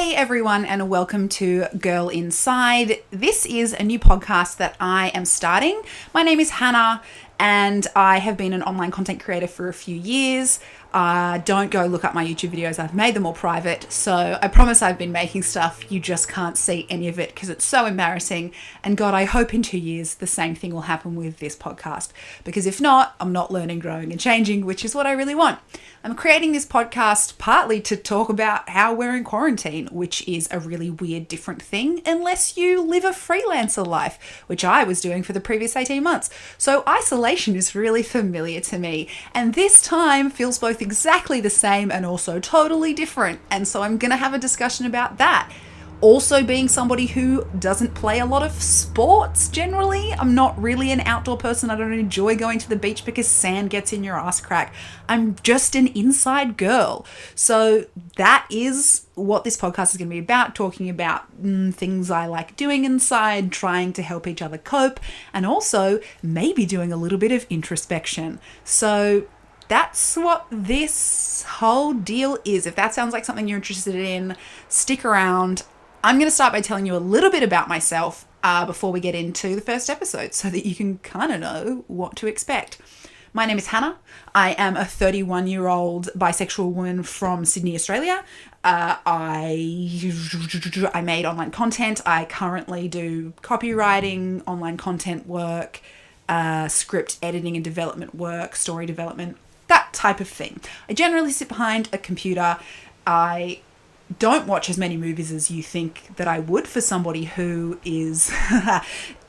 Hey everyone, and welcome to Girl Inside. This is a new podcast that I am starting. My name is Hannah, and I have been an online content creator for a few years. Don't go look up my YouTube videos. I've made them all private. So I promise I've been making stuff. You just can't see any of it because it's so embarrassing. And God, I hope in 2 years the same thing will happen with this podcast. Because if not, I'm not learning, growing and changing, which is what I really want. I'm creating this podcast partly to talk about how we're in quarantine, which is a really weird, different thing unless you live a freelancer life, which I was doing for the previous 18 months. So isolation is really familiar to me. And this time feels both exactly the same and also totally different. And so I'm going to have a discussion about that. Also, being somebody who doesn't play a lot of sports generally. I'm not really an outdoor person. I don't enjoy going to the beach because sand gets in your ass crack. I'm just an inside girl. So that is what this podcast is going to be about, talking about things I like doing inside, trying to help each other cope, and also maybe doing a little bit of introspection. So that's what this whole deal is. If that sounds like something you're interested in, stick around. I'm going to start by telling you a little bit about myself before we get into the first episode so that you can kind of know what to expect. My name is Hannah. I am a 31-year-old bisexual woman from Sydney, Australia. I made online content. I currently do copywriting, online content work, script editing and development work, story development, that type of thing. I generally sit behind a computer. I don't watch as many movies as you think that I would for somebody who is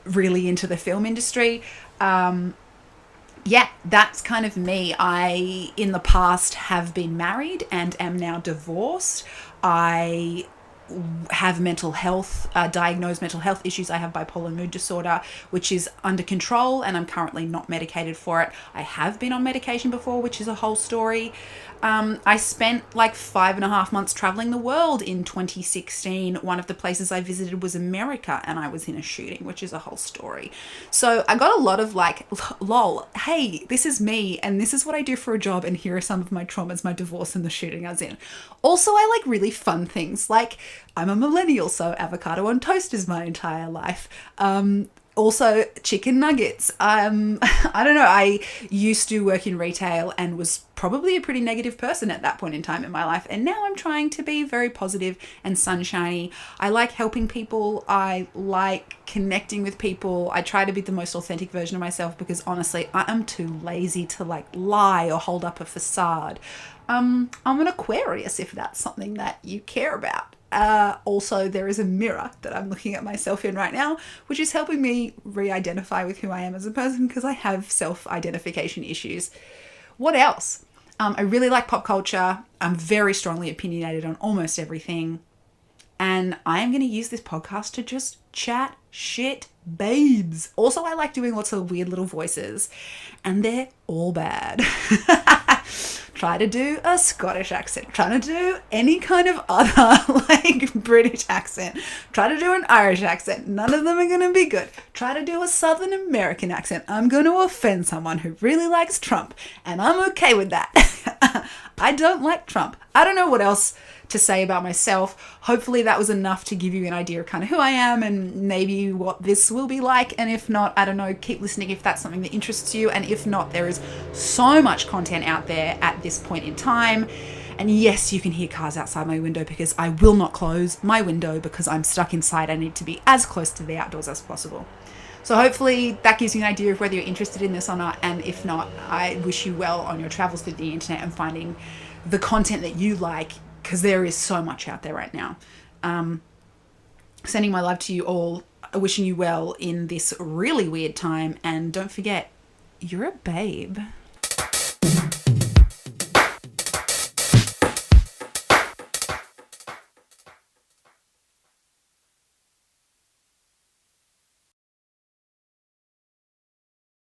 really into the film industry. Yeah, that's kind of me. I, in the past, have been married and am now divorced. I have mental health, diagnosed mental health issues. I have bipolar mood disorder, which is under control, and I'm currently not medicated for it. I have been on medication before, which is a whole story. I spent like 5.5 months traveling the world in 2016. One of the places I visited was America, and I was in a shooting, which is a whole story. So I got a lot of like, lol, hey, this is me, and this is what I do for a job, and here are some of my traumas, my divorce and the shooting I was in. Also, I like really fun things, like I'm a millennial, so avocado on toast is my entire life. Also, chicken nuggets. I don't know. I used to work in retail and was probably a pretty negative person at that point in time in my life. And now I'm trying to be very positive and sunshiny. I like helping people. I like connecting with people. I try to be the most authentic version of myself because honestly, I am too lazy to like lie or hold up a facade. I'm an Aquarius if that's something that you care about. Also, there is a mirror that I'm looking at myself in right now, which is helping me re-identify with who I am as a person because I have self-identification issues. What else? I really like pop culture. I'm very strongly opinionated on almost everything. And I am going to use this podcast to just chat shit babes. Also, I like doing lots of weird little voices, and they're all bad. Try to do a Scottish accent. Try to do any kind of other like British accent. Try to do an Irish accent. None of them are going to be good. Try to do a Southern American accent. I'm going to offend someone who really likes Trump, and I'm okay with that. I don't like Trump. I don't know what else to say about myself. Hopefully that was enough to give you an idea of kind of who I am and maybe what this will be like. And if not, I don't know, keep listening if that's something that interests you. And if not, there is so much content out there at this point in time. And yes, you can hear cars outside my window because I will not close my window because I'm stuck inside. I need to be as close to the outdoors as possible. So hopefully that gives you an idea of whether you're interested in this or not. And if not, I wish you well on your travels through the internet and finding the content that you like, because there is so much out there right now. Sending my love to you all, wishing you well in this really weird time. And don't forget, you're a babe.